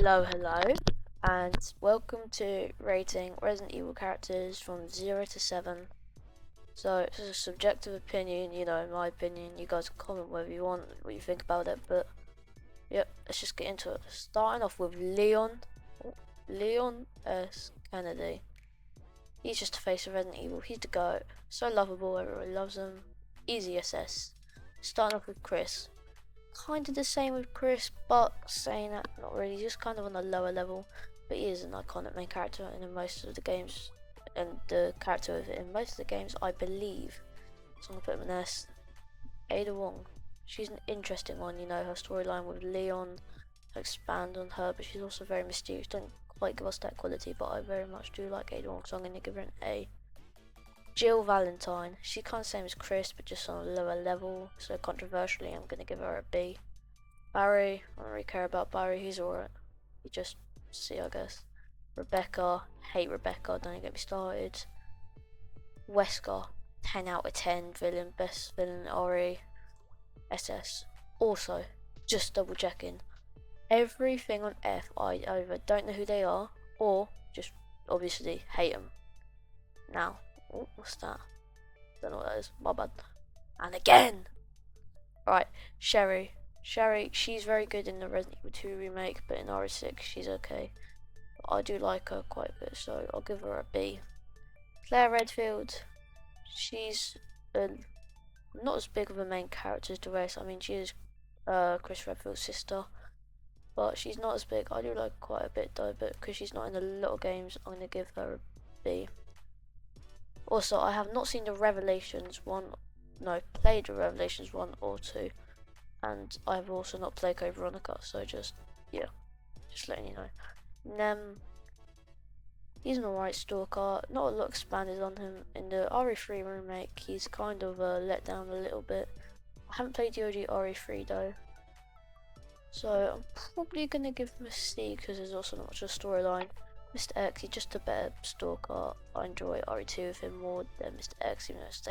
Hello, and welcome to rating Resident Evil characters from 0 to 7. So, it's a subjective opinion, in my opinion. You guys can comment whatever you want, what you think about it, but yep, let's just get into it. Starting off with Leon S. Kennedy. He's just the face of Resident Evil. He's the GOAT. So lovable, everyone loves him. Easy SS. Starting off with Chris. Kind of the same with Chris, but saying that, not really, just kind of on a lower level. But he is an iconic main character in most of the games, and the character in most of the games, I believe. So I'm gonna put him in S. Ada Wong. She's an interesting one, her storyline with Leon, expand on her, but she's also very mysterious. Don't quite give us that quality, but I very much do like Ada Wong, so I'm gonna give her an A. Jill Valentine. She's kind of the same as Chris, but just on a lower level. So controversially, I'm going to give her a B. Barry. I don't really care about Barry. He's alright. You just see, I guess. Rebecca. Hate Rebecca. Don't get me started. Wesker. 10 out of 10. Villain. Best villain. Ori. SS. Also, just double checking. Everything on F, I either don't know who they are, or just obviously hate them. Now. Oh, what's that? Don't know what that is. My bad. And again! Right, Sherry. She's very good in the Resident Evil 2 remake, but in RE6 she's okay. But I do like her quite a bit, so I'll give her a B. Claire Redfield. She's not as big of a main character as the rest. I mean, she is Chris Redfield's sister, but she's not as big. I do like her quite a bit though, but because she's not in a lot of games, I'm going to give her a B. Also, I have not seen the Revelations 1, played the Revelations 1 or 2, and I've also not played Code Veronica, so just letting you know. Nem, he's an alright stalker, not a lot expanded on him. In the RE3 remake, he's kind of let down a little bit. I haven't played the OG RE3 though, so I'm probably going to give him a C, because there's also not much of a storyline. Mr. X, he's just a better stalker. I enjoy RE2 with him more than Mr. X, even though it's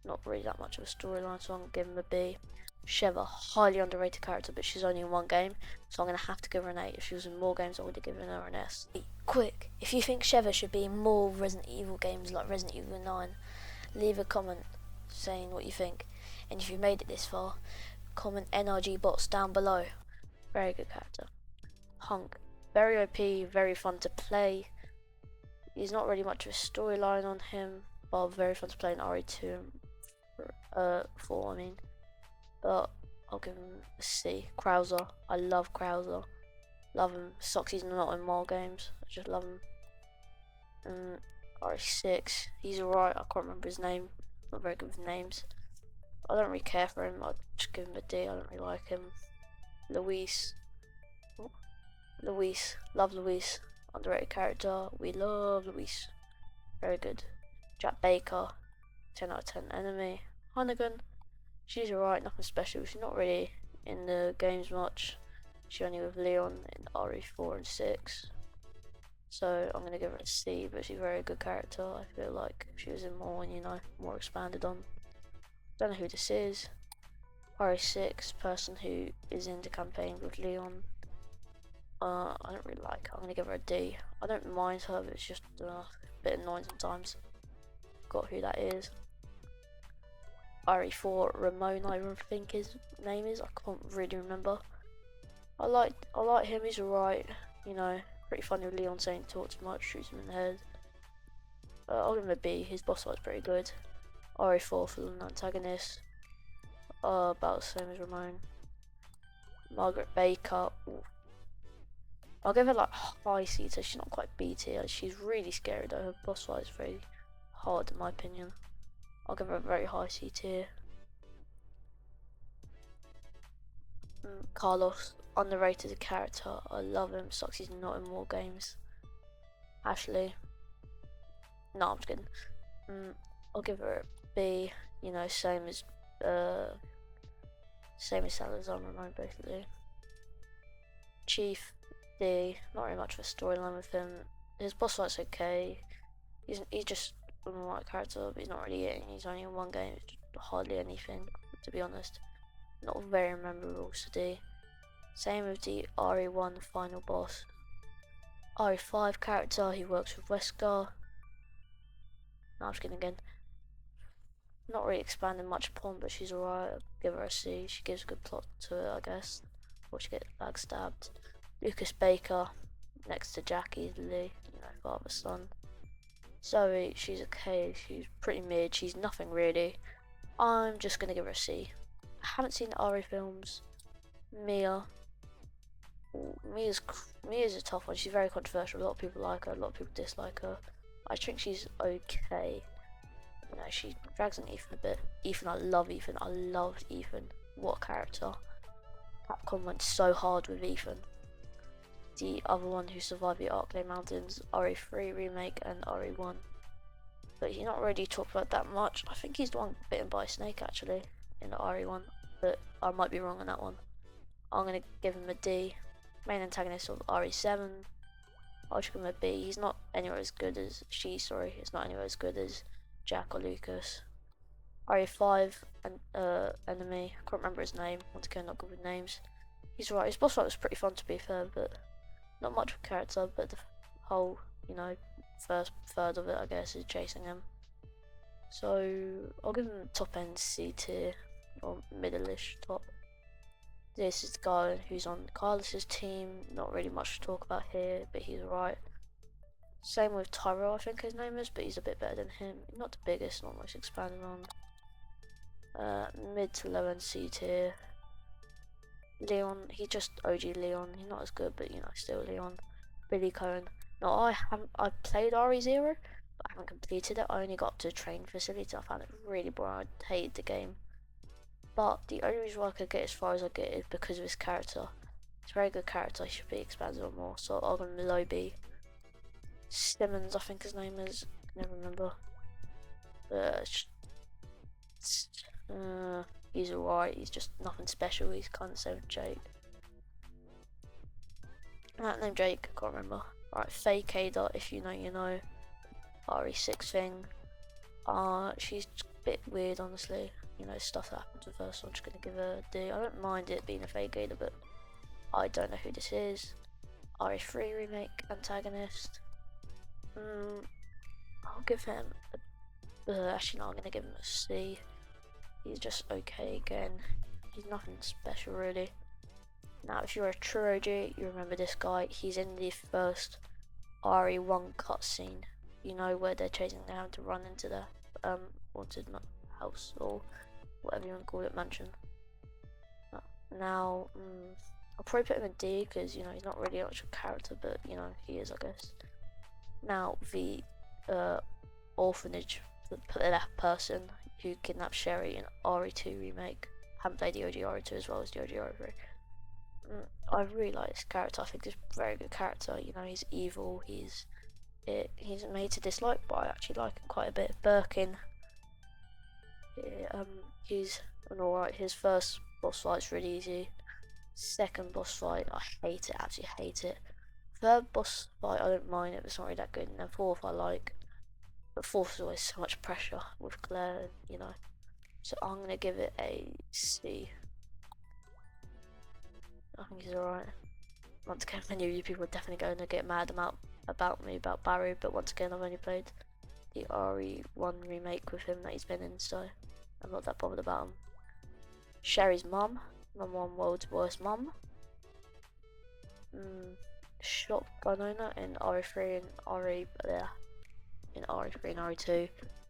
not really that much of a storyline, so I'm going to give him a B. Sheva, highly underrated character, but she's only in one game, so I'm going to have to give her an A. If she was in more games, I would have given her an S. Quick, if you think Sheva should be in more Resident Evil games like Resident Evil 9, leave a comment saying what you think. And if you made it this far, comment NRG bots down below. Very good character. Hunk. Very OP, very fun to play. He's not really much of a storyline on him, but very fun to play in RE2 and 4, I mean. But I'll give him a C. Krauser, I love Krauser. Love him. Sucks he's not in more games. I just love him. And RE6, he's alright. I can't remember his name. Not very good with names. I don't really care for him. I'll just give him a D. I don't really like him. Luis, love Luis, underrated character, we love Luis, very good. Jack Baker, 10 out of 10 enemy. Hunnigan, she's alright, nothing special, she's not really in the games much, she's only with Leon in RE4 and 6, so I'm going to give her a C, but she's a very good character. I feel like if she was in more, more expanded on. Don't know who this is. RE6, person who is in the campaign with Leon. I don't really like her. I'm gonna give her a D. I don't mind her, but it's just a bit annoying sometimes. Got who that is. RE4 Ramon, I think his name is. I can't really remember. I like him. He's alright. Pretty funny with Leon saying talk too much, shoots him in the head. I'll give him a B. His boss fight's pretty good. RE4 for an antagonist. About the same as Ramon. Margaret Baker. Ooh. I'll give her like high C tier. She's not quite B tier. She's really scary though. Her boss fight is very hard in my opinion. I'll give her a very high C tier. Carlos, underrated character. I love him. Sucks he's not in more games. Ashley. No, I'm just kidding. I'll give her a B. Same as Salazar Ramon basically. Chief. D, not really much of a storyline with him. His boss fight's okay. He's just an alright character, but he's not really it. He's only in one game, it's hardly anything, to be honest. Not very memorable, so D. Same with the RE1 final boss. RE5 character, he works with Wesker. No, I'm just kidding again. Not really expanding much upon, but she's alright. I'll give her a C. She gives a good plot to it, I guess. Before she gets backstabbed. Lucas Baker, next to Jackie Lee, you know, father son. Zoe, she's okay. She's pretty mid. She's nothing really. I'm just gonna give her a C. I haven't seen the RE films. Mia. Mia's a tough one. She's very controversial. A lot of people like her. A lot of people dislike her. I think she's okay. You know, she drags on Ethan a bit. Ethan, I love Ethan. I loved Ethan. What a character. Capcom went so hard with Ethan. The other one who survived the Arklay Mountains, RE3 remake and RE1. But he's not really talked about that much. I think he's the one bitten by a snake actually in the RE1, but I might be wrong on that one. I'm gonna give him a D. Main antagonist of RE7. I'll just give him a B. He's not anywhere as good as it's not anywhere as good as Jack or Lucas. RE5 and enemy. I can't remember his name. Once again, not good with names. He's right. His boss fight was pretty fun to be fair, but not much of a character. But the whole, you know, first third of it, I guess, is chasing him. So I'll give him top end C tier or middle-ish top. This is the guy who's on Carlos's team. Not really much to talk about here, but he's alright. Same with Tyro, I think his name is, but he's a bit better than him. Not the biggest, not much expanded on. Mid to low end C tier. Leon, he's just OG Leon. He's not as good, but you know, still Leon. Billy Cohen. No, I played RE0, but I haven't completed it. I only got to train facility. I found it really boring. I hated the game. But the only reason why I could get as far as I get is because of his character. It's a very good character. He should be expanded on more. So I'll go below B. Simmons, I think his name is. I can never remember. He's alright. He's just nothing special. He's kind of the same with Jake. Name Jake. I can't remember. Right, Fake Ada. If you know, you know. RE6 thing. She's a bit weird, honestly. You know, stuff that happens with her, so I'm just gonna give her a D. I don't mind it being a fake Ada, but I don't know who this is. RE3 remake antagonist. I'll give him actually no, I'm gonna give him a C. He's just okay again. He's nothing special really. Now if you're a true OG, you remember this guy. He's in the first RE1 cutscene. You know, where they're chasing down to run into the haunted house or whatever you want to call it, mansion. Now I'll probably put him in D because, you know, he's not really much of a character, but you know, he is, I guess. Now the orphanage, the person who kidnapped Sherry in RE2 remake. Haven't played the OG RE2 as well as the OG RE3. I really like this character. I think he's a very good character. You know, he's evil. He's made to dislike, but I actually like him quite a bit. Birkin. He's an alright. His first boss fight's really easy. Second boss fight, I hate it. Absolutely hate it. Third boss fight, I don't mind it. It's not really that good. And then fourth, I like. But fourth is always so much pressure with Claire, you know. So I'm gonna give it a C. I think he's alright. Once again, many of you people are definitely going to get mad about me about Barry, but once again, I've only played the RE1 remake with him that he's been in, so I'm not that bothered about him. Sherry's mum, number one world's worst mum. Shotgun owner in RE3 and RE3 and RE2.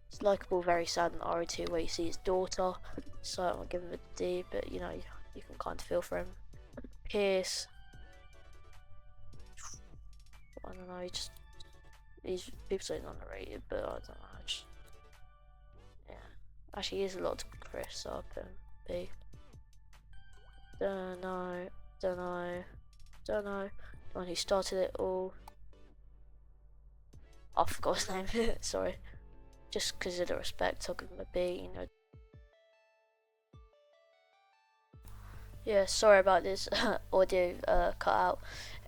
It's likeable, very sad in RE2 where you see his daughter, so I'm gonna give him a D, but you know, you can kind of feel for him. Pierce, I don't know, he's people say he's underrated, but I don't know, yeah. Actually, he is a lot to Chris, so I'll put him B. Don't know. The one who started it all. I forgot his name. Sorry. Just because of the respect, I'll give him a B. You know. Yeah, sorry about this audio cut out.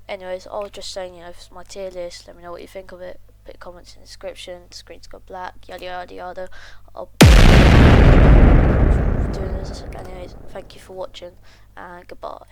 Anyways, I was just saying, you know, it's my tier list. Let me know what you think of it. Put comments in the description. The screen's got black. Yada yada yada. I'll doing this. Anyways, thank you for watching and goodbye.